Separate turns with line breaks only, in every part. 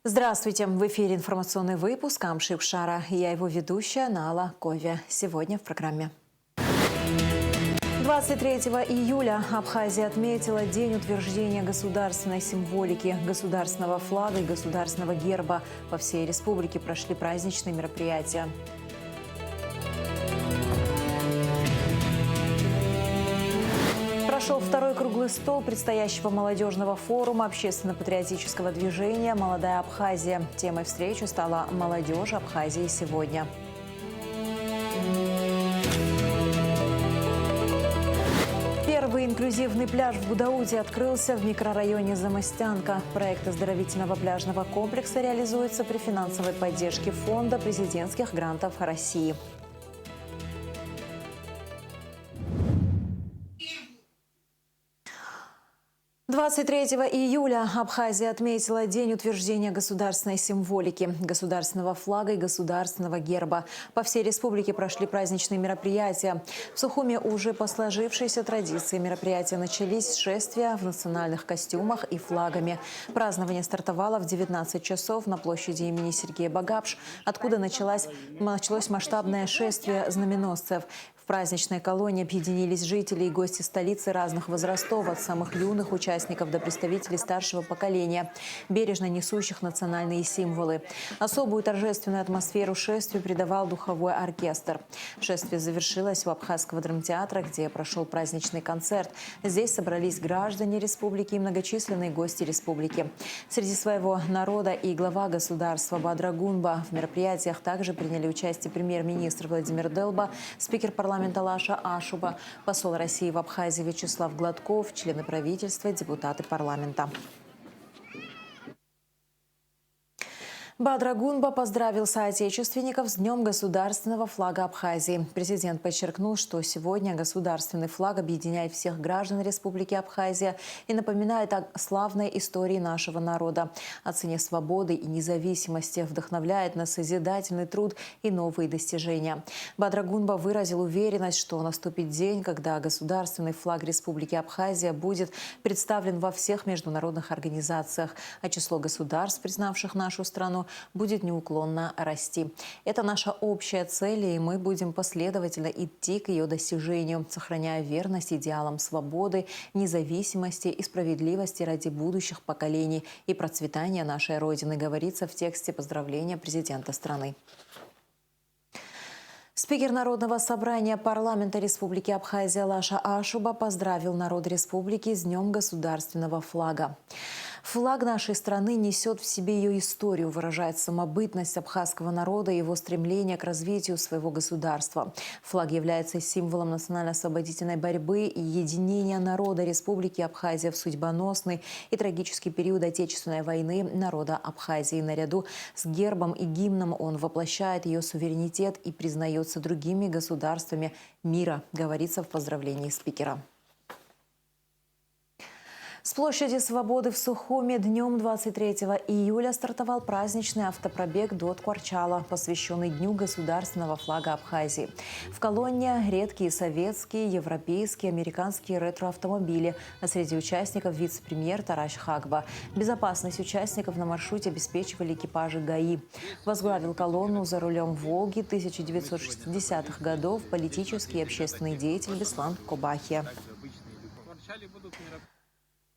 Здравствуйте! В эфире информационный выпуск Амши Пшара. Я его ведущая Нала Кове. Сегодня в программе. 23 июля Абхазия отметила День утверждения государственной символики, государственного флага и государственного герба. По всей республике прошли праздничные мероприятия. Прошел второй круглый стол предстоящего молодежного форума общественно-патриотического движения «Молодая Абхазия». Темой встречи стала «Молодежь Абхазии сегодня». Первый инклюзивный пляж в Гудауте открылся в микрорайоне Замостянка. Проект оздоровительного пляжного комплекса реализуется при финансовой поддержке Фонда президентских грантов России. 23 июля Абхазия отметила День утверждения государственной символики, государственного флага и государственного герба. По всей республике прошли праздничные мероприятия. В Сухуме уже по сложившейся традиции мероприятия начались с шествия в национальных костюмах и флагами. Празднование стартовало в 19 часов на площади имени Сергея Багапш, откуда началось масштабное шествие знаменосцев. В праздничной колонии объединились жители и гости столицы разных возрастов, от самых юных участников до представителей старшего поколения, бережно несущих национальные символы. Особую торжественную атмосферу шествию придавал духовой оркестр. Шествие завершилось у Абхазского драмтеатра, где прошел праздничный концерт. Здесь собрались граждане республики и многочисленные гости республики. Среди своего народа и глава государства Бадра Гунба. В мероприятиях также приняли участие премьер-министр Владимир Делба, спикер парламента Лаша Ашуба, посол России в Абхазии Вячеслав Гладков, члены правительства, депутаты парламента. Бадра Гунба поздравил соотечественников с Днем государственного флага Абхазии. Президент подчеркнул, что сегодня государственный флаг объединяет всех граждан Республики Абхазия и напоминает о славной истории нашего народа, о цене свободы и независимости, вдохновляет на созидательный труд и новые достижения. Бадра Гунба выразил уверенность, что наступит день, когда государственный флаг Республики Абхазия будет представлен во всех международных организациях, а число государств, признавших нашу страну, будет неуклонно расти. Это наша общая цель, и мы будем последовательно идти к ее достижению, сохраняя верность идеалам свободы, независимости и справедливости ради будущих поколений и процветания нашей Родины, говорится в тексте поздравления президента страны. Спикер Народного собрания парламента Республики Абхазия Лаша Ашуба поздравил народ республики с Днем государственного флага. Флаг нашей страны несет в себе ее историю, выражает самобытность абхазского народа и его стремление к развитию своего государства. Флаг является символом национально-освободительной борьбы и единения народа Республики Абхазия в судьбоносный и трагический период Отечественной войны народа Абхазии. Наряду с гербом и гимном он воплощает ее суверенитет и признается другими государствами мира, говорится в поздравлении спикера. С площади Свободы в Сухуме днем 23 июля стартовал праздничный автопробег до Ткварчала, посвященный Дню государственного флага Абхазии. В колонне редкие советские, европейские, американские ретроавтомобили, а среди участников вице-премьер Тарас Хагба. Безопасность участников на маршруте обеспечивали экипажи ГАИ. Возглавил колонну за рулем «Волги» 1960-х годов политический и общественный деятель Беслан Кобахия.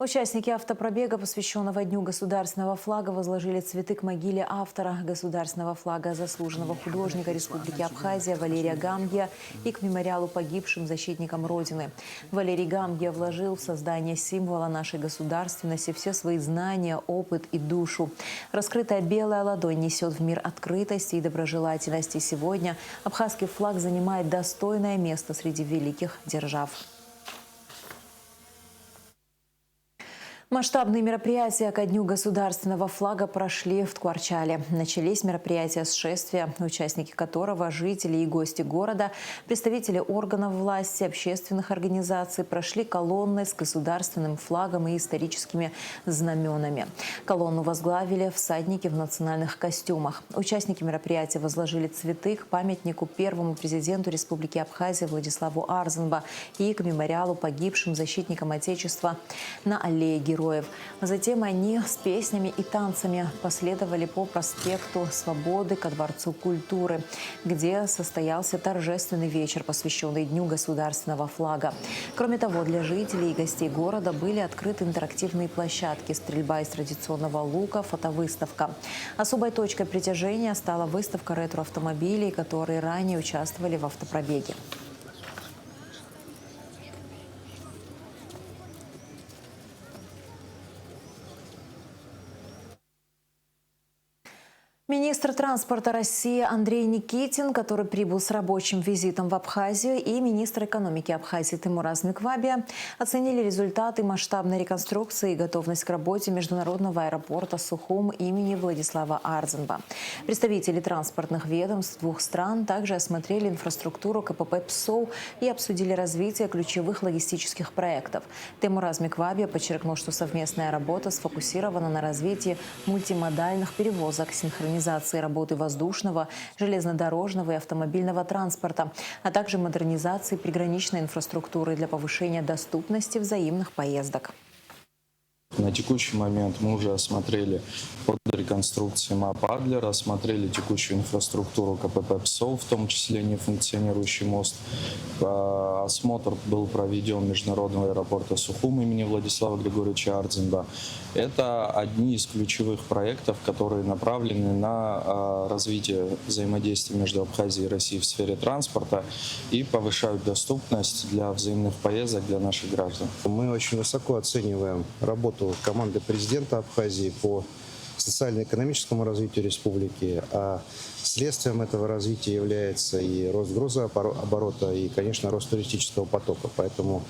Участники автопробега, посвященного Дню государственного флага, возложили цветы к могиле автора государственного флага, заслуженного художника Республики Абхазия Валерия Гамгия, и к мемориалу погибшим защитникам Родины. Валерий Гамгия вложил в создание символа нашей государственности все свои знания, опыт и душу. Раскрытая белая ладонь несет в мир открытости и доброжелательности. Сегодня абхазский флаг занимает достойное место среди великих держав. Масштабные мероприятия ко Дню государственного флага прошли в Ткварчале. Начались мероприятия с шествия, участники которого жители и гости города, представители органов власти, общественных организаций прошли колонны с государственным флагом и историческими знаменами. Колонну возглавили всадники в национальных костюмах. Участники мероприятия возложили цветы к памятнику первому президенту Республики Абхазия Владиславу Арзенба и к мемориалу погибшим защитникам Отечества на аллее Героев. героев. Затем они с песнями и танцами последовали по проспекту Свободы ко Дворцу культуры, где состоялся торжественный вечер, посвященный Дню государственного флага. Кроме того, для жителей и гостей города были открыты интерактивные площадки, стрельба из традиционного лука, фотовыставка. Особой точкой притяжения стала выставка ретро-автомобилей, которые ранее участвовали в автопробеге. Министр транспорта России Андрей Никитин, который прибыл с рабочим визитом в Абхазию, и министр экономики Абхазии Теймураз Меквабия оценили результаты масштабной реконструкции и готовность к работе международного аэропорта Сухум имени Владислава Ардзинба. Представители транспортных ведомств двух стран также осмотрели инфраструктуру КПП ПСОУ и обсудили развитие ключевых логистических проектов. Теймураз Меквабия подчеркнул, что совместная работа сфокусирована на развитии мультимодальных перевозок, синхронизации работы воздушного, железнодорожного и автомобильного транспорта, а также модернизации приграничной инфраструктуры для повышения доступности взаимных поездок.
На текущий момент мы уже осмотрели под реконструкции МАП Адлера, осмотрели текущую инфраструктуру КПП ПСО, в том числе нефункционирующий мост. Осмотр был проведен международного аэропорта Сухум имени Владислава Григорьевича Ардзинба. Это одни из ключевых проектов, которые направлены на развитие взаимодействия между Абхазией и Россией в сфере транспорта и повышают доступность для взаимных поездок для наших граждан.
Мы очень высоко оцениваем работу команды президента Абхазии по социально-экономическому развитию республики, а следствием этого развития является и рост грузооборота, и, конечно, рост туристического потока. Поэтому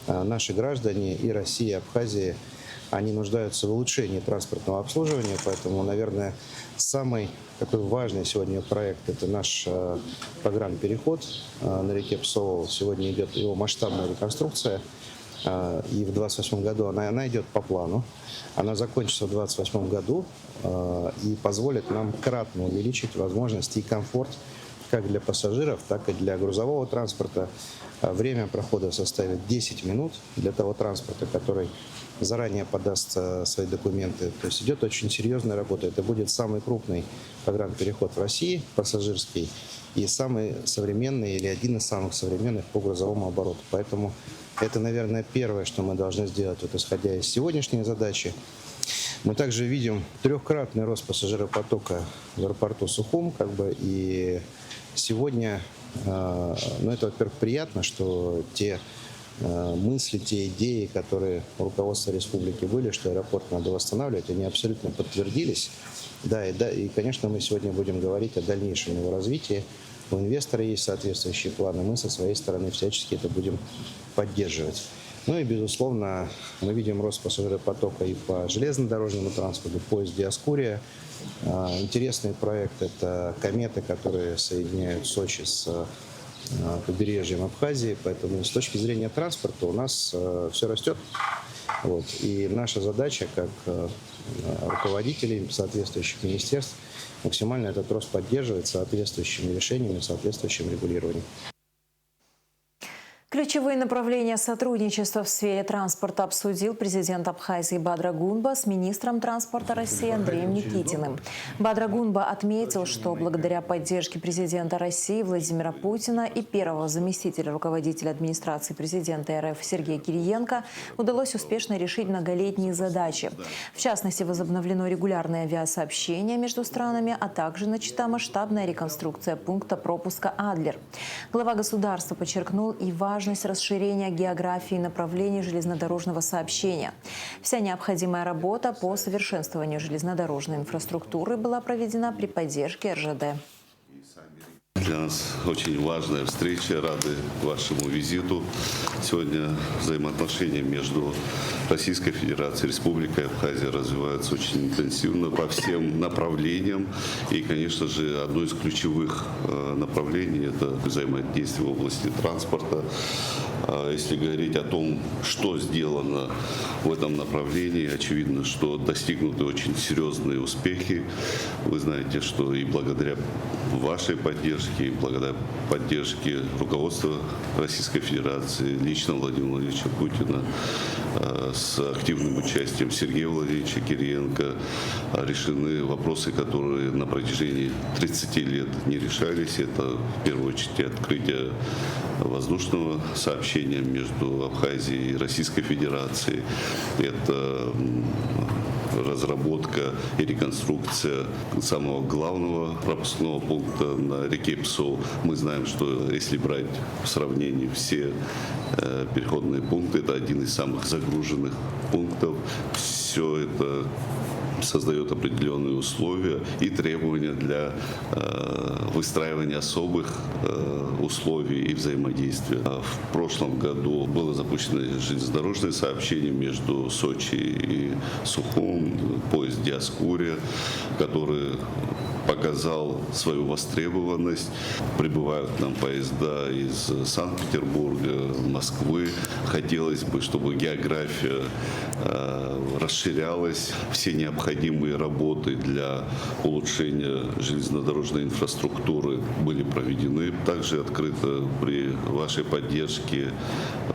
наши граждане и Россия, и Абхазия, они нуждаются в улучшении транспортного обслуживания, поэтому, наверное, самый такой важный сегодня проект – это наш программ-переход на реке Псоу. Сегодня идет его масштабная реконструкция. И в 2028 году она идет по плану. Она закончится в 2028 году и позволит нам кратно увеличить возможности и комфорт как для пассажиров, так и для грузового транспорта. Время прохода составит 10 минут для того транспорта, который заранее подаст свои документы. То есть идет очень серьезная работа. Это будет самый крупный программ-переход в России, пассажирский, и самый современный или один из самых современных по грузовому обороту. Поэтому это, наверное, первое, что мы должны сделать, вот, исходя из сегодняшней задачи. Мы также видим трехкратный рост пассажиропотока в аэропорту Сухум, и сегодня, это, во-первых, приятно, что те мысли, те идеи, которые у руководства республики были, что аэропорт надо восстанавливать, они абсолютно подтвердились. И, конечно, мы сегодня будем говорить о дальнейшем его развитии. У инвестора есть соответствующие планы, мы со своей стороны всячески это будем поддерживать. Ну и, безусловно, мы видим рост пассажиропотока и по железнодорожному транспорту, поезд Диаскурия. Интересный проект – это кометы, которые соединяют Сочи с побережьем Абхазии, поэтому с точки зрения транспорта у нас все растет. И наша задача, как руководителей соответствующих министерств, максимально этот рост поддерживать соответствующими решениями, соответствующим регулированием.
Ключевые направления сотрудничества в сфере транспорта обсудил президент Абхазии Бадра Гунба с министром транспорта России Андреем Никитиным. Бадра Гунба отметил, что благодаря поддержке президента России Владимира Путина и первого заместителя руководителя администрации президента РФ Сергея Кириенко удалось успешно решить многолетние задачи. В частности, возобновлено регулярное авиасообщение между странами, а также начата масштабная реконструкция пункта пропуска Адлер. Глава государства подчеркнул и важность расширения географии направлений железнодорожного сообщения. Вся необходимая работа по совершенствованию железнодорожной инфраструктуры была проведена при поддержке РЖД.
Для нас очень важная встреча, рады вашему визиту. Сегодня взаимоотношения между Российской Федерацией и Республикой Абхазия развиваются очень интенсивно по всем направлениям. И, конечно же, одно из ключевых направлений – это взаимодействие в области транспорта. Если говорить о том, что сделано в этом направлении, очевидно, что достигнуты очень серьезные успехи. Вы знаете, что и благодаря вашей поддержке, и благодаря поддержке руководства Российской Федерации, лично Владимира Владимировича Путина, с активным участием Сергея Владимировича Кириенко решены вопросы, которые на протяжении 30 лет не решались. Это в первую очередь открытие воздушного сообщения между Абхазией и Российской Федерацией. Это разработка и реконструкция самого главного пропускного пункта на реке Псол. Мы знаем, что если брать в сравнении все переходные пункты, это один из самых загруженных пунктов. Все это создает определенные условия и требования для выстраивания особых условий и взаимодействия. В прошлом году было запущено железнодорожное сообщение между Сочи и Сухум, поезд Диаскурия, который показал свою востребованность. Прибывают к нам поезда из Санкт-Петербурга, Москвы. Хотелось бы, чтобы география расширялась. Все необходимые работы для улучшения железнодорожной инфраструктуры были проведены. Также открыто при вашей поддержке,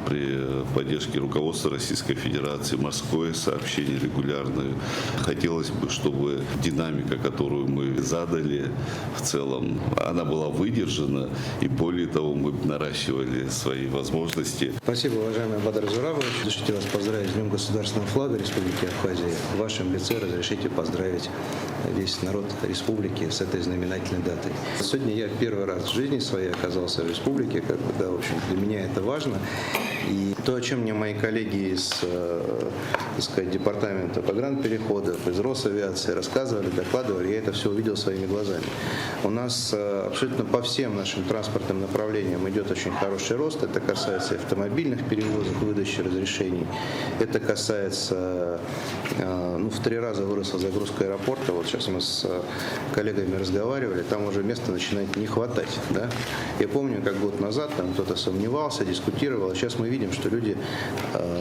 при поддержке руководства Российской Федерации морское сообщение регулярное. Хотелось бы, чтобы динамика, которую мы задали, в целом, она была выдержана, и более того, мы наращивали свои возможности.
Спасибо, уважаемый Бадар Зурабович. Разрешите вас поздравить с Днем государственного флага Республики Абхазия. В вашем лице разрешите поздравить весь народ республики с этой знаменательной датой. Сегодня я первый раз в жизни своей оказался в республике, в общем, для меня это важно. И то, о чем мне мои коллеги из, так сказать, департамента погранпереходов, из Росавиации рассказывали, докладывали, я это все увидел своими глазами. У нас абсолютно по всем нашим транспортным направлениям идет очень хороший рост. Это касается автомобильных перевозок, выдачи разрешений. Это касается, в 3 раза выросла загрузка аэропорта. Вот сейчас мы с коллегами разговаривали, там уже места начинает не хватать. Да? Я помню, как год назад там кто-то сомневался, дискутировал, а сейчас мы видим, что люди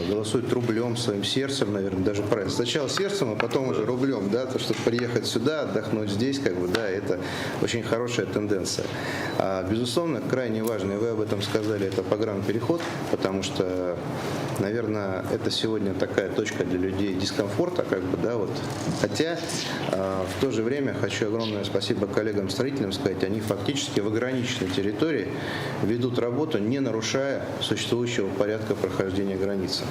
голосуют рублем, своим сердцем, наверное, даже правильно. Сначала сердцем, а потом уже рублем, да, то, чтобы приехать сюда, отдохнуть здесь, это очень хорошая тенденция. Безусловно, крайне важно, и вы об этом сказали, это погранпереход, потому что, наверное, это сегодня такая точка для людей дискомфорта, Хотя в то же время хочу огромное спасибо коллегам строителям сказать, они фактически в ограниченной территории ведут работу, не нарушая существующего порядка прохождения границы.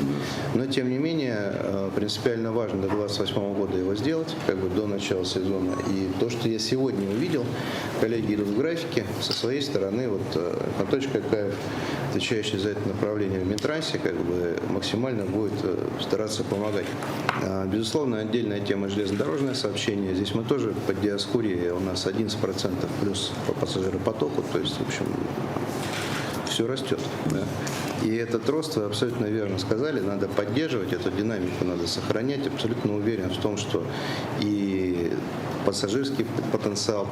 Но тем не менее принципиально важно до 2028 года его сделать, до начала сезона. И то, что я сегодня увидел, коллеги идут в графике, со своей стороны, Анатольевич Какаев, отвечающий за это направление в Минтрансе, максимально будет стараться помогать. Безусловно, отдельная тема железнодорожное сообщение. Здесь мы тоже по Диаскурии, у нас 11% плюс по пассажиропотоку, то есть, в общем, все растет. Да? И этот рост, вы абсолютно верно сказали, надо поддерживать, эту динамику надо сохранять. Абсолютно уверен в том, что и пассажирский потенциал,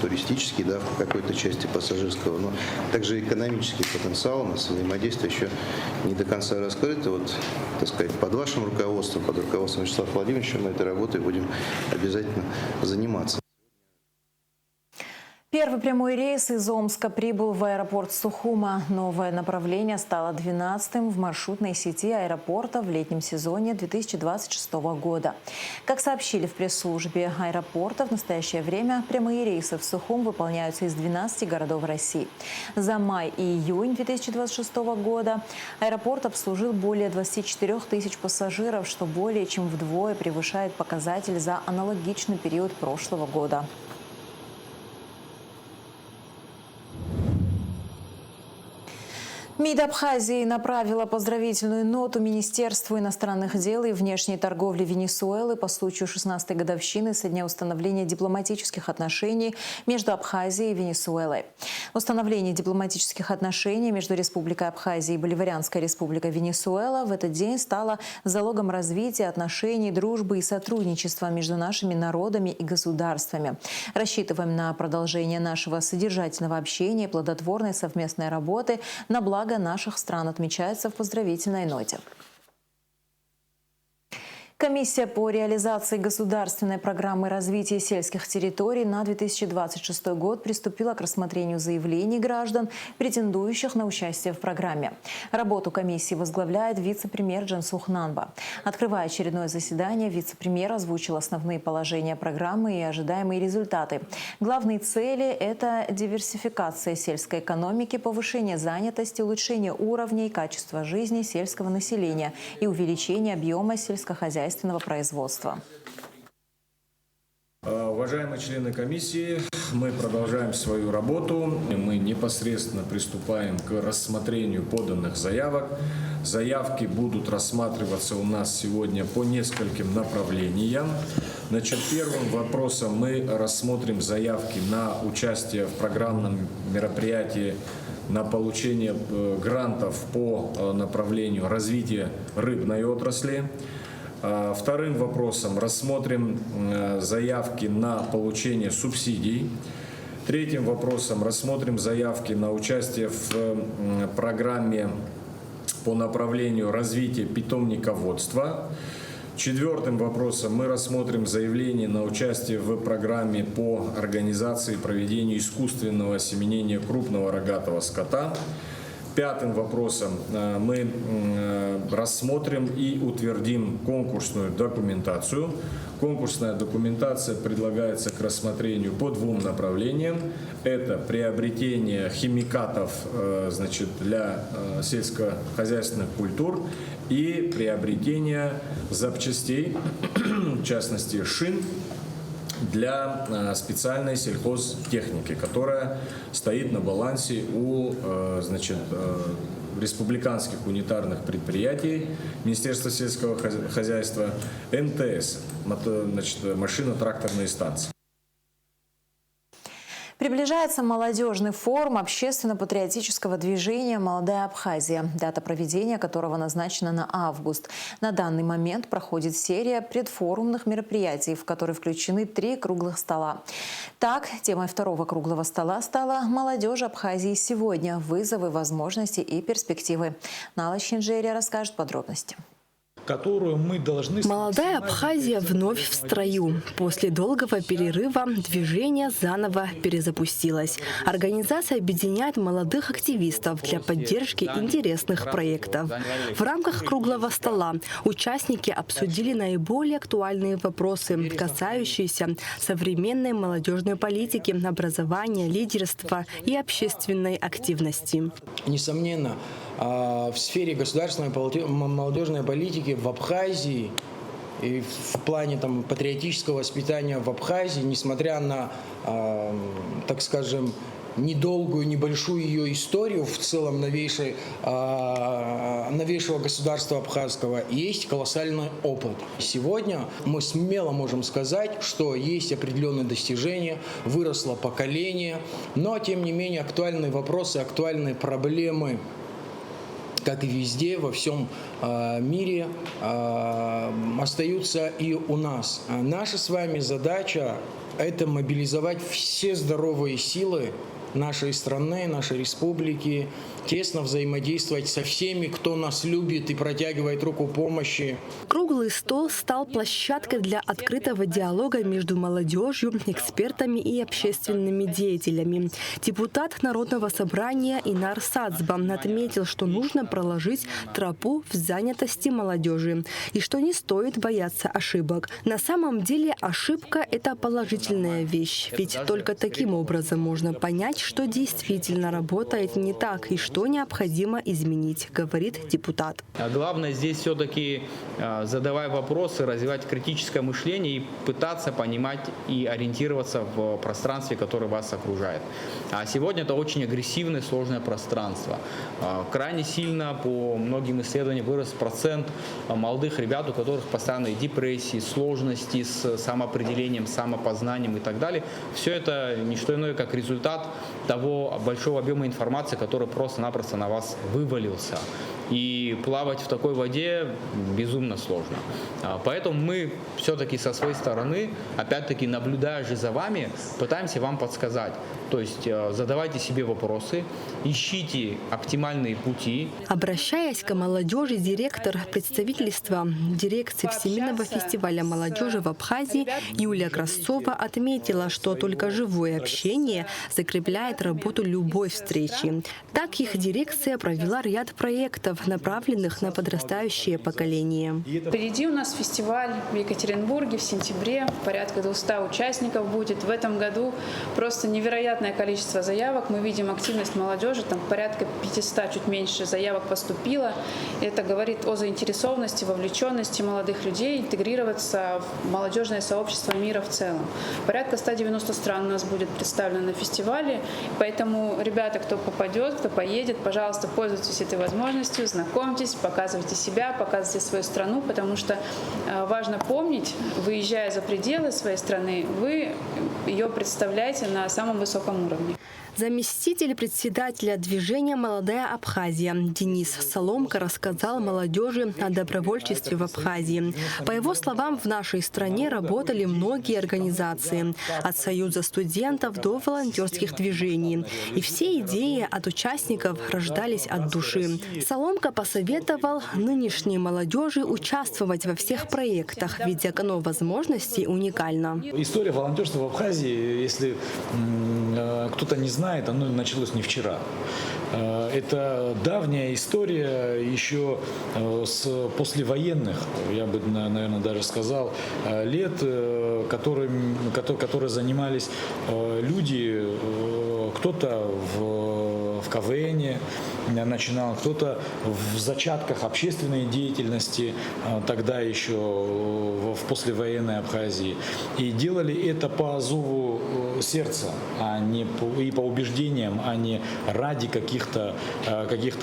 туристический, в какой-то части пассажирского, но также экономический потенциал, у нас взаимодействие еще не до конца раскрыто. Под вашим руководством, под руководством Вячеслава Владимировича мы этой работой будем обязательно заниматься.
Первый прямой рейс из Омска прибыл в аэропорт Сухума. Новое направление стало 12-м в маршрутной сети аэропорта в летнем сезоне 2026 года. Как сообщили в пресс-службе аэропорта, в настоящее время прямые рейсы в Сухум выполняются из 12 городов России. За май и июнь 2026 года аэропорт обслужил более 24 тысяч пассажиров, что более чем вдвое превышает показатель за аналогичный период прошлого года. МИД Абхазии направила поздравительную ноту Министерству иностранных дел и внешней торговли Венесуэлы по случаю 16-й годовщины со дня установления дипломатических отношений между Абхазией и Венесуэлой. Установление дипломатических отношений между Республикой Абхазия и Боливарианской Республикой Венесуэла в этот день стало залогом развития отношений, дружбы и сотрудничества между нашими народами и государствами. Рассчитываем на продолжение нашего содержательного общения и плодотворной совместной работы на благо флага наших стран отмечается в поздравительной ноте. Комиссия по реализации государственной программы развития сельских территорий на 2026 год приступила к рассмотрению заявлений граждан, претендующих на участие в программе. Работу комиссии возглавляет вице-премьер Джансух Нанба. Открывая очередное заседание, вице-премьер озвучил основные положения программы и ожидаемые результаты. Главные цели – это диверсификация сельской экономики, повышение занятости, улучшение уровня и качества жизни сельского населения и увеличение объема сельскохозяйственного производства.
Уважаемые члены комиссии, мы продолжаем свою работу. Мы непосредственно приступаем к рассмотрению поданных заявок. Заявки будут рассматриваться у нас сегодня по нескольким направлениям. Значит, первым вопросом мы рассмотрим заявки на участие в программном мероприятии на получение грантов по направлению развития рыбной отрасли. Вторым вопросом рассмотрим заявки на получение субсидий. Третьим вопросом рассмотрим заявки на участие в программе по направлению развития питомниководства. Четвертым вопросом мы рассмотрим заявление на участие в программе по организации и проведению искусственного осеменения крупного рогатого скота. Пятым вопросом мы рассмотрим и утвердим конкурсную документацию. Конкурсная документация предлагается к рассмотрению по двум направлениям. Это приобретение химикатов, значит, для сельскохозяйственных культур и приобретение запчастей, в частности шин, для специальной сельхозтехники, которая стоит на балансе у, значит, республиканских унитарных предприятий Министерства сельского хозяйства, МТС, значит, машино-тракторные станции.
Приближается молодежный форум общественно-патриотического движения «Молодая Абхазия», дата проведения которого назначена на август. На данный момент проходит серия предфорумных мероприятий, в которые включены 3 круглых стола. Так, темой второго круглого стола стала «Молодежь Абхазии сегодня. Вызовы, возможности и перспективы». Нала Чинжерия расскажет подробности.
Которую мы должны...
Молодая Абхазия вновь в строю. После долгого перерыва движение заново перезапустилось. Организация объединяет молодых активистов для поддержки интересных проектов. В рамках круглого стола участники обсудили наиболее актуальные вопросы, касающиеся современной молодежной политики, образования, лидерства и общественной активности.
Несомненно, в сфере государственной молодежной политики в Абхазии и в плане патриотического воспитания в Абхазии, несмотря на, так скажем, недолгую, небольшую ее историю в целом новейшего государства абхазского, есть колоссальный опыт. Сегодня мы смело можем сказать, что есть определенные достижения, выросло поколение, но тем не менее актуальные вопросы, актуальные проблемы, как и везде, во всем мире, остаются и у нас. Наша с вами задача – это мобилизовать все здоровые силы нашей страны, нашей республики, тесно взаимодействовать со всеми, кто нас любит и протягивает руку помощи.
Круглый стол стал площадкой для открытого диалога между молодежью, экспертами и общественными деятелями. Депутат Народного собрания Инар Сацба отметил, что нужно проложить тропу в занятости молодежи и что не стоит бояться ошибок. На самом деле ошибка – это положительная вещь, ведь только таким образом можно понять, что действительно работает не так и что необходимо изменить, говорит депутат.
Главное здесь все-таки задавать вопросы, развивать критическое мышление и пытаться понимать и ориентироваться в пространстве, которое вас окружает. А сегодня это очень агрессивное, сложное пространство. Крайне сильно по многим исследованиям вырос процент молодых ребят, у которых постоянные депрессии, сложности с самоопределением, самопознанием и так далее. Все это не что иное, как результат того большого объема информации, который просто-напросто на вас вывалился. И И плавать в такой воде безумно сложно. Поэтому мы все-таки со своей стороны, опять-таки наблюдая же за вами, пытаемся вам подсказать. То есть задавайте себе вопросы, ищите оптимальные пути.
Обращаясь к молодежи, директор представительства дирекции Всемирного фестиваля молодежи в Абхазии Юлия Красцова отметила, что только живое общение закрепляет работу любой встречи. Так их дирекция провела ряд проектов, направленных на подрастающее поколение.
Впереди у нас фестиваль в Екатеринбурге в сентябре. Порядка 200 участников будет. В этом году просто невероятное количество заявок. Мы видим активность молодежи. Там порядка 500, чуть меньше заявок поступило. Это говорит о заинтересованности, вовлеченности молодых людей интегрироваться в молодежное сообщество мира в целом. Порядка 190 стран у нас будет представлено на фестивале. Поэтому, ребята, кто попадет, кто поедет, пожалуйста, пользуйтесь этой возможностью, знакомьтесь, показывайте себя, показывайте свою страну, потому что важно помнить, выезжая за пределы своей страны, вы ее представляете на самом высоком уровне.
Заместитель председателя движения «Молодая Абхазия» Денис Соломка рассказал молодежи о добровольчестве в Абхазии. По его словам, в нашей стране работали многие организации, от союза студентов до волонтерских движений. И все идеи от участников рождались от души. Соломка посоветовал нынешней молодежи участвовать во всех проектах, ведь окно возможностей уникально.
История волонтерства в Абхазии, если кто-то не знает, оно началось не вчера. Это давняя история еще с послевоенных, я бы, наверное, даже сказал, лет, которые занимались люди, кто-то в КВН начинал, кто-то в зачатках общественной деятельности, тогда еще в послевоенной Абхазии. И делали это по зову сердца, и по убеждениям, а не ради каких-то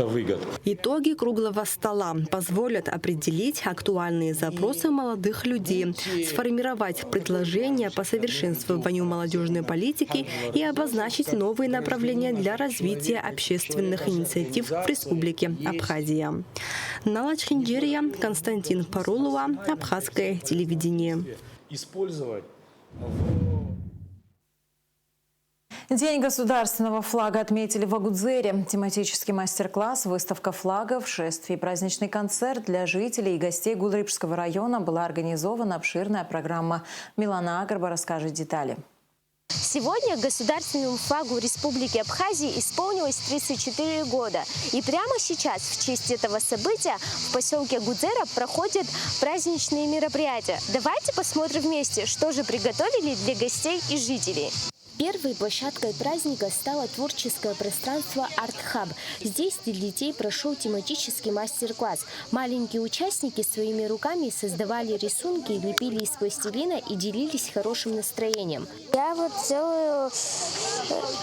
выгод.
Итоги круглого стола позволят определить актуальные запросы молодых людей, сформировать предложения по совершенствованию молодежной политики и обозначить новые направления для развития общественных инициатив в Республике Абхазия. Нала Чхинджерия, Константин Парулова, Абхазское телевидение.
День государственного флага отметили в Агудзере. Тематический мастер-класс, выставка флагов, шествие и праздничный концерт для жителей и гостей Гулрипшского района была организована обширная программа. Милана Агарба расскажет детали.
Сегодня государственному флагу Республики Абхазии исполнилось 34 года. И прямо сейчас, в честь этого события, в поселке Агудзера проходят праздничные мероприятия. Давайте посмотрим вместе, что же приготовили для гостей и жителей. Первой площадкой праздника стало творческое пространство «Арт-хаб». Здесь для детей прошел тематический мастер-класс. Маленькие участники своими руками создавали рисунки, лепили из пластилина и делились хорошим настроением.
Я вот делаю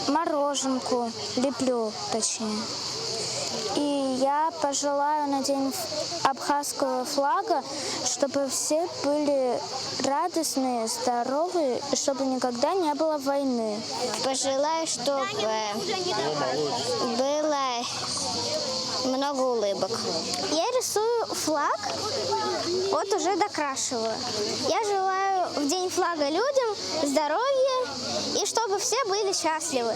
мороженку, леплю точнее. И я пожелаю на день абхазского флага, чтобы все были радостные, здоровые, и чтобы никогда не было войны.
Пожелаю, чтобы было много улыбок.
Я рисую флаг, вот уже докрашиваю. Я желаю в день флага людям здоровья и чтобы все были счастливы.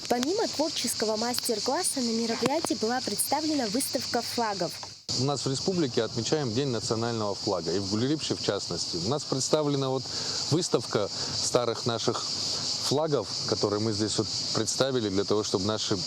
Помимо творческого мастер-класса на мероприятии была представлена выставка флагов.
У нас в республике отмечаем День национального флага, и в Гулрипше в частности. У нас представлена выставка старых наших флагов, которые мы здесь представили для того, чтобы наши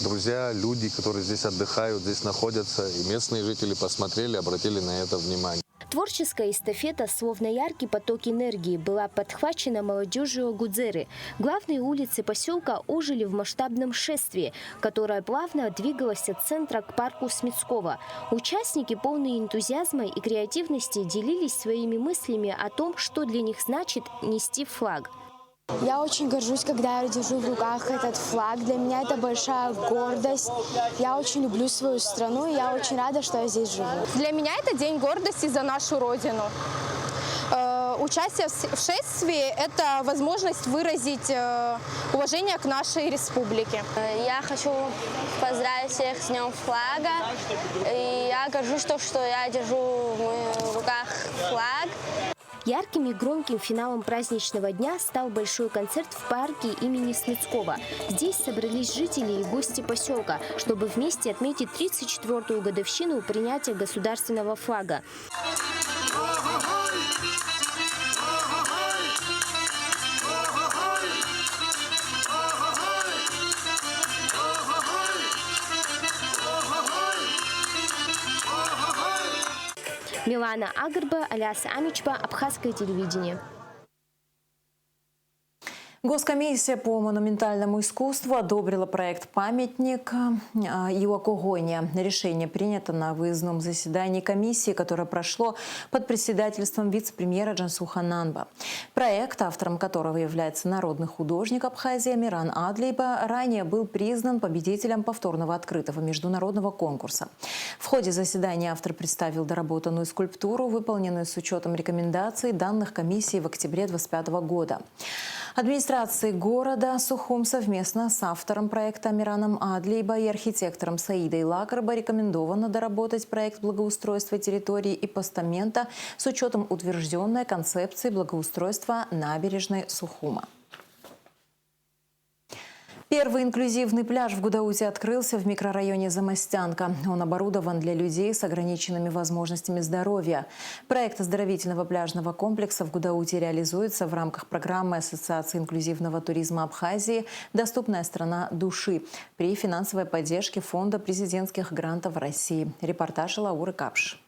друзья, люди, которые здесь отдыхают, здесь находятся, и местные жители посмотрели, обратили на это внимание.
Творческая эстафета, словно яркий поток энергии, была подхвачена молодежью Агудзеры. Главные улицы поселка ожили в масштабном шествии, которое плавно двигалось от центра к парку Смитского. Участники, полные энтузиазма и креативности, делились своими мыслями о том, что для них значит нести флаг.
Я очень горжусь, когда я держу в руках этот флаг. Для меня это большая гордость. Я очень люблю свою страну, и я очень рада, что я здесь живу.
Для меня это день гордости за нашу родину. участие в шествии – это возможность выразить уважение к нашей республике.
Я хочу поздравить всех с Днем флага. И я горжусь, что я держу в руках флаг.
Ярким и громким финалом праздничного дня стал большой концерт в парке имени Слуцкого. Здесь собрались жители и гости поселка, чтобы вместе отметить 34-ю годовщину принятия государственного флага. Милана Агарба, Аляс Амичба, Абхазское телевидение.
Госкомиссия по монументальному искусству одобрила проект «Памятник Иоакогоне». Решение принято на выездном заседании комиссии, которое прошло под председательством вице-премьера Джансуха Нанба. Проект, автором которого является народный художник Абхазии Миран Адлейба, ранее был признан победителем повторного открытого международного конкурса. В ходе заседания автор представил доработанную скульптуру, выполненную с учетом рекомендаций, данных комиссии в октябре 2025 года. Администрации города Сухум совместно с автором проекта Мираном Адлейба и архитектором Саидой Лакарба рекомендовано доработать проект благоустройства территории и постамента с учетом утвержденной концепции благоустройства набережной Сухума. Первый инклюзивный пляж в Гудауте открылся в микрорайоне Замостянка. Он оборудован для людей с ограниченными возможностями здоровья. Проект оздоровительного пляжного комплекса в Гудауте реализуется в рамках программы Ассоциации инклюзивного туризма Абхазии «Доступная страна души» при финансовой поддержке Фонда президентских грантов России. Репортаж Лауры Капш.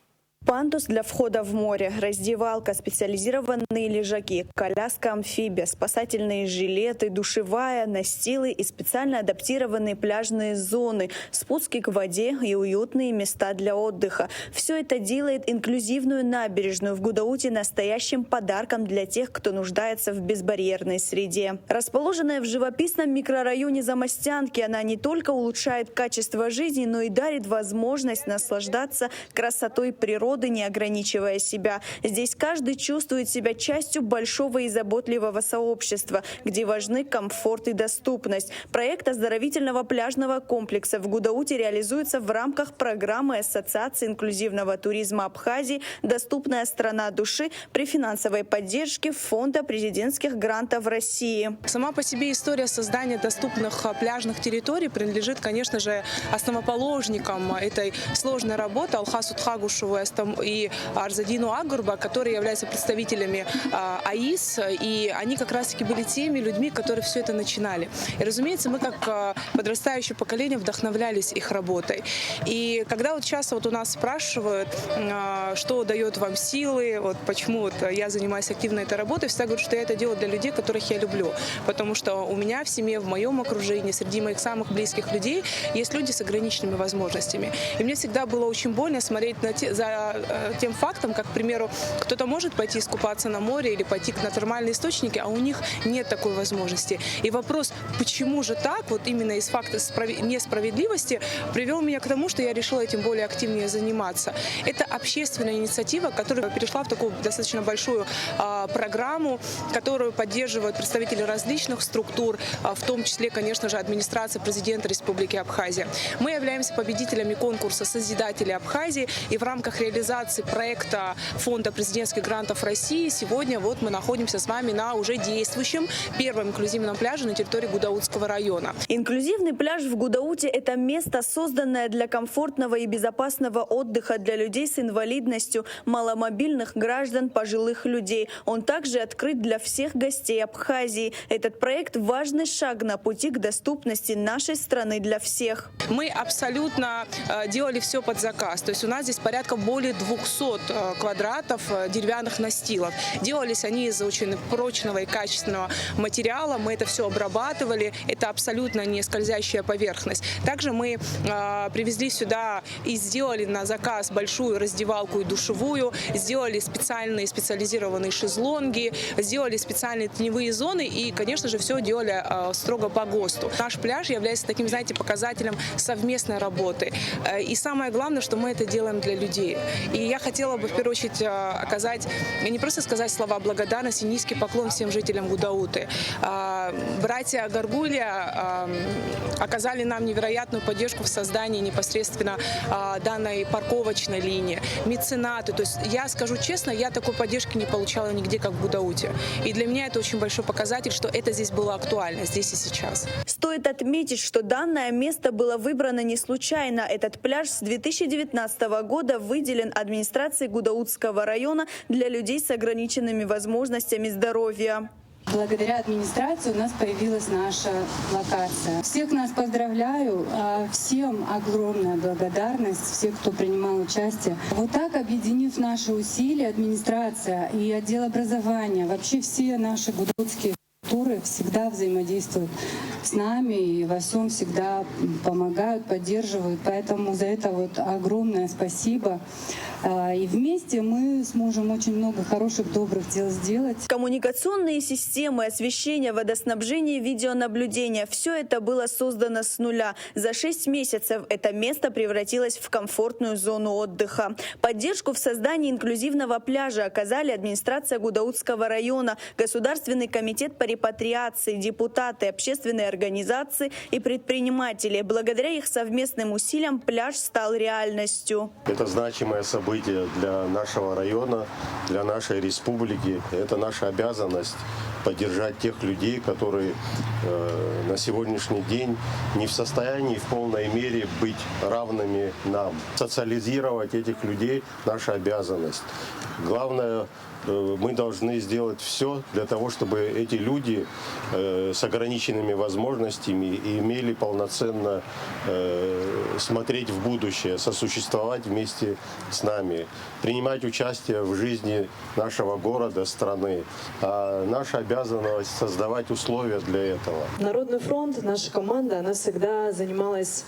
Пандус для входа в море, раздевалка, специализированные лежаки, коляска-амфибия, спасательные жилеты, душевая, настилы и специально адаптированные пляжные зоны, спуски к воде и уютные места для отдыха. Все это делает инклюзивную набережную в Гудауте настоящим подарком для тех, кто нуждается в безбарьерной среде. Расположенная в живописном микрорайоне Замостянки, она не только улучшает качество жизни, но и дарит возможность наслаждаться красотой природы, не ограничивая себя. Здесь каждый чувствует себя частью большого и заботливого сообщества, где важны комфорт и доступность. Проект оздоровительного пляжного комплекса в Гудауте реализуется в рамках программы Ассоциации инклюзивного туризма Абхазии «Доступная страна души» при финансовой поддержке Фонда президентских грантов России.
Сама по себе история создания доступных пляжных территорий принадлежит, конечно же, основоположникам этой сложной работы Алхасу Тхагушеву и Арзадину Агарба, которые являются представителями АИС, и они как раз-таки были теми людьми, которые все это начинали. И, разумеется, мы как подрастающее поколение вдохновлялись их работой. И когда вот часто у нас спрашивают, что дает вам силы, вот почему я занимаюсь активно этой работой, всегда говорю, что я это делаю для людей, которых я люблю. Потому что у меня в семье, в моем окружении, среди моих самых близких людей есть люди с ограниченными возможностями. И мне всегда было очень больно смотреть за тем фактом, как, к примеру, кто-то может пойти искупаться на море или пойти на термальные источники, а у них нет такой возможности. И вопрос, почему же так, вот именно из факта несправедливости, привел меня к тому, что я решила этим более активнее заниматься. Это общественная инициатива, которая перешла в такую достаточно большую программу, которую поддерживают представители различных структур, в том числе, конечно же, администрация президента Республики Абхазия. Мы являемся победителями конкурса «Созидатели Абхазии», и в рамках реализации проекта Фонда президентских грантов России сегодня вот мы находимся с вами на уже действующем первом инклюзивном пляже на территории Гудаутского района.
Инклюзивный пляж в Гудауте – это место, созданное для комфортного и безопасного отдыха для людей с инвалидностью, маломобильных граждан, пожилых людей. Он также открыт для всех гостей Абхазии. Этот проект – важный шаг на пути к доступности нашей страны для всех.
Мы абсолютно делали все под заказ. То есть у нас здесь порядка более 200 квадратов деревянных настилов. Делались они из очень прочного и качественного материала. Мы это все обрабатывали. Это абсолютно не скользящая поверхность. Также мы привезли сюда и сделали на заказ большую раздевалку и душевую. Сделали специализированные шезлонги. Сделали специальные теневые зоны. И, конечно же, все делали строго по ГОСТу. Наш пляж является таким, знаете, показателем совместной работы. И самое главное, что мы это делаем для людей. И я хотела бы в первую очередь оказать, не просто сказать слова благодарности, низкий поклон всем жителям Гудауты. Братья Гаргулья оказали нам невероятную поддержку в создании непосредственно данной парковочной линии, меценаты. То есть я скажу честно, я такой поддержки не получала нигде, как в Гудауте. И для меня это очень большой показатель, что это здесь было актуально, здесь и сейчас.
Стоит отметить, что данное место было выбрано не случайно. Этот пляж с 2019 года выделен администрацией Гудаутского района для людей с ограниченными возможностями здоровья.
Благодаря администрации у нас появилась наша локация. Всех нас поздравляю, всем огромная благодарность, всех, кто принимал участие. Вот так, объединив наши усилия, администрация и отдел образования, вообще все наши гудаутские структуры всегда взаимодействуют с нами и во всем всегда помогают, поддерживают. Поэтому за это вот огромное спасибо. И вместе мы сможем очень много хороших, добрых дел сделать.
Коммуникационные системы, освещение, водоснабжение, видеонаблюдение – все это было создано с нуля. За 6 месяцев это место превратилось в комфортную зону отдыха. Поддержку в создании инклюзивного пляжа оказали администрация Гудаутского района, Государственный комитет по репатриации, депутаты, общественные организации и предприниматели. Благодаря их совместным усилиям пляж стал реальностью.
Это значимое событие для нашего района, для нашей республики. Это наша обязанность поддержать тех людей, которые на сегодняшний день не в состоянии в полной мере быть равными нам. Социализировать этих людей – наша обязанность. Главное, мы должны сделать все для того, чтобы эти люди с ограниченными возможностями имели полноценно смотреть в будущее, сосуществовать вместе с нами, принимать участие в жизни нашего города, страны. А наша обязанность создавать условия для этого.
Народный фронт, наша команда, она всегда занималась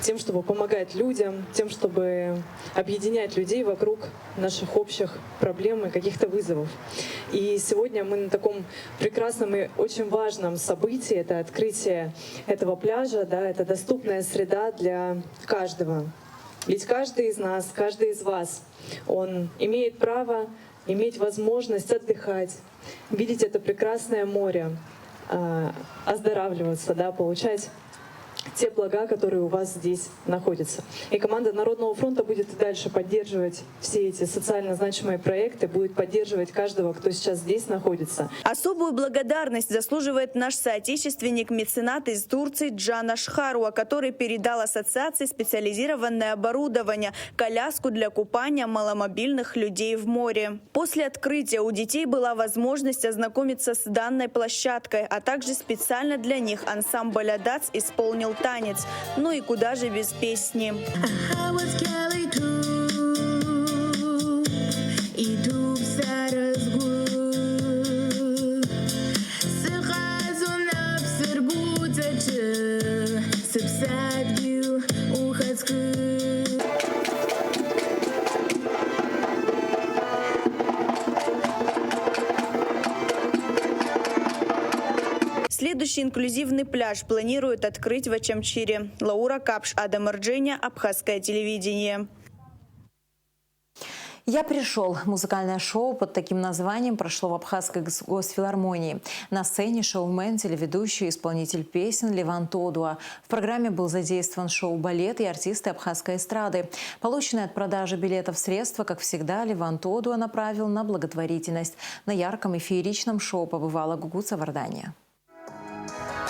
тем, чтобы помогать людям, тем, чтобы объединять людей вокруг наших общих проблем и каких-то вызовов. И сегодня мы на таком прекрасном и очень важном событии, это открытие этого пляжа, да, это доступная среда для каждого. Ведь каждый из нас, каждый из вас, он имеет право иметь возможность отдыхать, видеть это прекрасное море, оздоравливаться, да, получать те блага, которые у вас здесь находятся. И команда Народного фронта будет и дальше поддерживать все эти социально значимые проекты, будет поддерживать каждого, кто сейчас здесь находится.
Особую благодарность заслуживает наш соотечественник, меценат из Турции Джан Ашхаруа, который передал ассоциации специализированное оборудование, коляску для купания маломобильных людей в море. После открытия у детей была возможность ознакомиться с данной площадкой, а также специально для них ансамбль «Адац» исполнил танец. Ну и куда же без песни. Следующий инклюзивный пляж планируют открыть в Ачамчире. Лаура Капш, Адам Ардженя, Абхазское телевидение.
«Я пришел». Музыкальное шоу под таким названием прошло в Абхазской госфилармонии. На сцене шоумен, телеведущий, исполнитель песен Леван Тодуа. В программе был задействован шоу-балет и артисты абхазской эстрады. Полученные от продажи билетов средства, как всегда, Леван Тодуа направил на благотворительность. На ярком и фееричном шоу побывала Гугуца Вардания.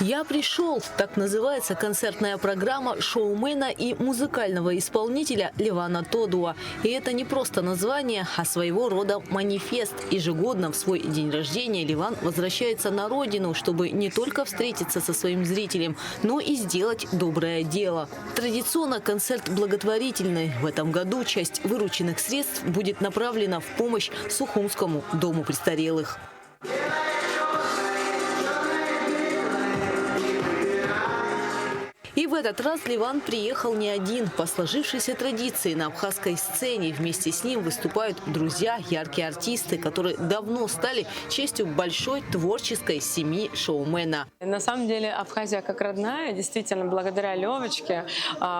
«Я пришел» – так называется концертная программа шоумена и музыкального исполнителя Левана Тодуа. И это не просто название, а своего рода манифест. Ежегодно в свой день рождения Леван возвращается на родину, чтобы не только встретиться со своим зрителем, но и сделать доброе дело. Традиционно концерт благотворительный. В этом году часть вырученных средств будет направлена в помощь Сухумскому дому престарелых. И в этот раз Ливан приехал не один. По сложившейся традиции на абхазской сцене вместе с ним выступают друзья, яркие артисты, которые давно стали частью большой творческой семьи шоумена.
На самом деле Абхазия как родная, действительно, благодаря Левочке,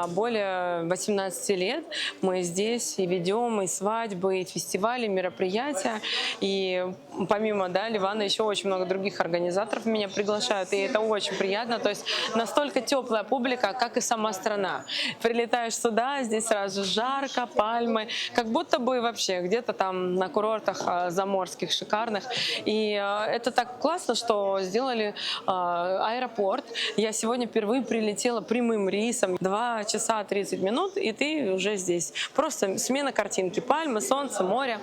более 18 лет мы здесь и ведем и свадьбы, и фестивали, и мероприятия. И помимо Ливана еще очень много других организаторов меня приглашают, и это очень приятно. То есть настолько теплая публика, как и сама страна. Прилетаешь сюда, здесь сразу жарко, пальмы, как будто бы вообще где-то там на курортах заморских шикарных. И это так классно, что сделали аэропорт. Я сегодня впервые прилетела прямым рейсом. 2 часа 30 минут, и ты уже здесь. Просто смена картинки. Пальмы, солнце, море.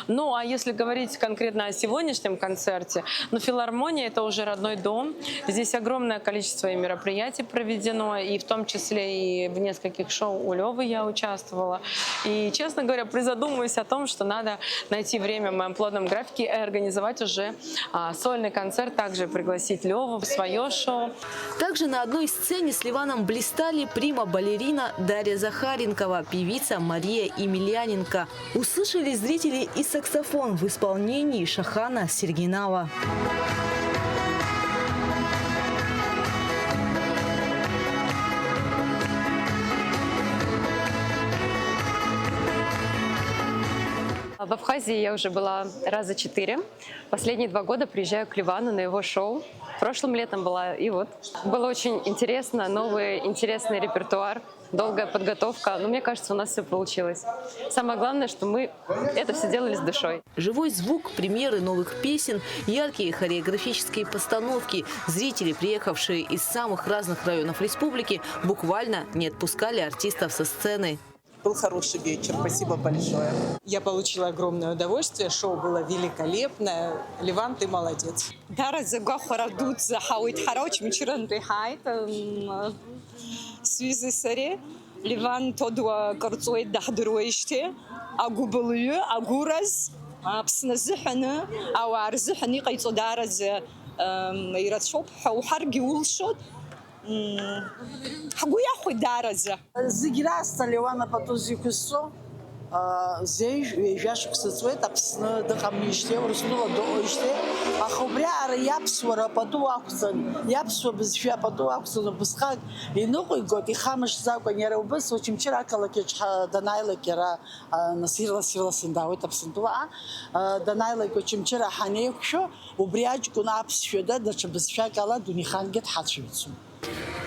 Ну, а если говорить конкретно о сегодняшнем концерте, филармония — это уже родной дом. Здесь огромное количество мероприятий проведено, и в том числе и в нескольких шоу у Левы я участвовала. И, честно говоря, призадумываюсь о том, что надо найти время в моем плотном графике и организовать уже сольный концерт, также пригласить Леву в свое шоу.
Также на одной сцене с Ливаном блистали прима-балерина Дарья Захаренкова, певица Мария Емельяненко. Услышали зрители и саксофон в исполнении Шахана Сергинава.
В Абхазии я уже была раза 4. Последние 2 года приезжаю к Ливану на его шоу. Прошлым летом была, и вот. Было очень интересно, новый интересный репертуар, долгая подготовка. Но мне кажется, у нас все получилось. Самое главное, что мы это все делали с душой.
Живой звук, премьеры новых песен, яркие хореографические постановки. Зрители, приехавшие из самых разных районов республики, буквально не отпускали артистов со сцены.
Был хороший вечер, спасибо большое. Я получила огромное удовольствие, шоу было великолепное. Ливан, ты молодец.
Ливан тодуа карцует дахдруиште, агубулю, агураз, псназихана, ауарзихани кайцудараз иратшоп, хаухарги улшот.
Хагуя хуйдараза. Зиграс Ливана Патузикусо, зеж, вежаш ксцвет, апсна дхамниште, урснула до ойште, а хобря япсвара патуаксан, япсва безфя патуаксан, бысхак, и ногой год, и хамаш завка не рубыс, очень чиракала кеч данайла кера насирла сирла синдауит апсантуа, данайла кочим чира ханеюкшо, убрячку на апсфеда, дача безфя кала дунихангет хатшвицу.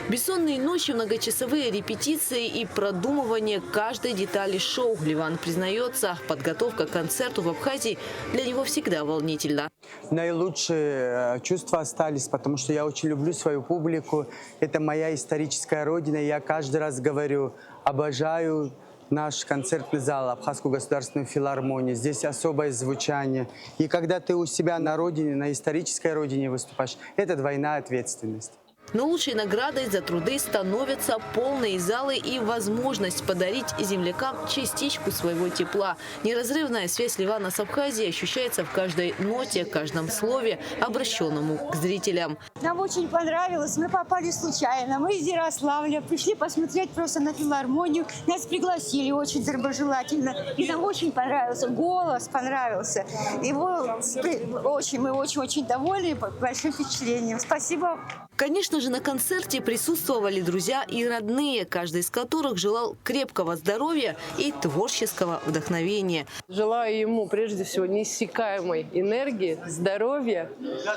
Бессонные ночи, многочасовые репетиции и продумывание каждой детали шоу. Ливан признается, подготовка к концерту в Абхазии для него всегда волнительна.
Наилучшие чувства остались, потому что я очень люблю свою публику. Это моя историческая родина. Я каждый раз говорю, обожаю наш концертный зал, Абхазскую государственную филармонию. Здесь особое звучание. И когда ты у себя на родине, на исторической родине выступаешь, это двойная ответственность.
Но лучшей наградой за труды становятся полные залы и возможность подарить землякам частичку своего тепла. Неразрывная связь Ливана с Абхазией ощущается в каждой ноте, каждом слове, обращенному к зрителям.
Нам очень понравилось. Мы попали случайно. Мы из Ярославля пришли посмотреть просто на филармонию. Нас пригласили очень доброжелательно. И нам очень понравился. Голос понравился. Мы очень довольны, большим впечатлением. Спасибо.
Конечно же, на концерте присутствовали друзья и родные, каждый из которых желал крепкого здоровья и творческого вдохновения.
Желаю ему прежде всего неиссякаемой энергии, здоровья,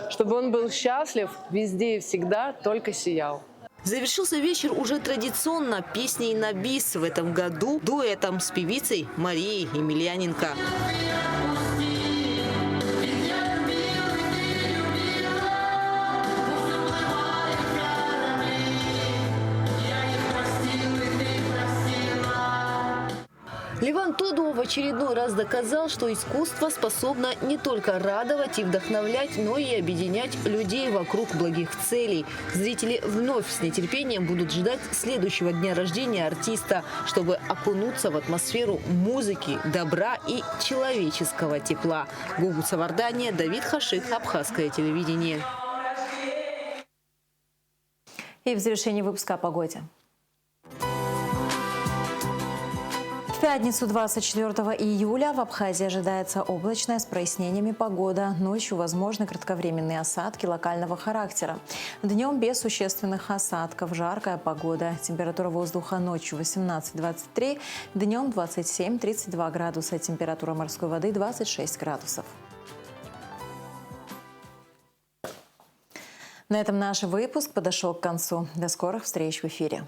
чтобы он был счастлив везде и всегда, только сиял.
Завершился вечер уже традиционно песней на бис, в этом году дуэтом с певицей Марией Емельяненко. Ливан Тодуа в очередной раз доказал, что искусство способно не только радовать и вдохновлять, но и объединять людей вокруг благих целей. Зрители вновь с нетерпением будут ждать следующего дня рождения артиста, чтобы окунуться в атмосферу музыки, добра и человеческого тепла. Гугу Савардания, Давид Хашик, Абхазское телевидение.
И в завершении выпуска о погоде. пятницу 24 июля в Абхазии ожидается облачная с прояснениями погода. Ночью возможны кратковременные осадки локального характера. Днем без существенных осадков. Жаркая погода. Температура воздуха ночью 18-23, днем 27-32 градуса. Температура морской воды 26 градусов. На этом наш выпуск подошел к концу. До скорых встреч в эфире.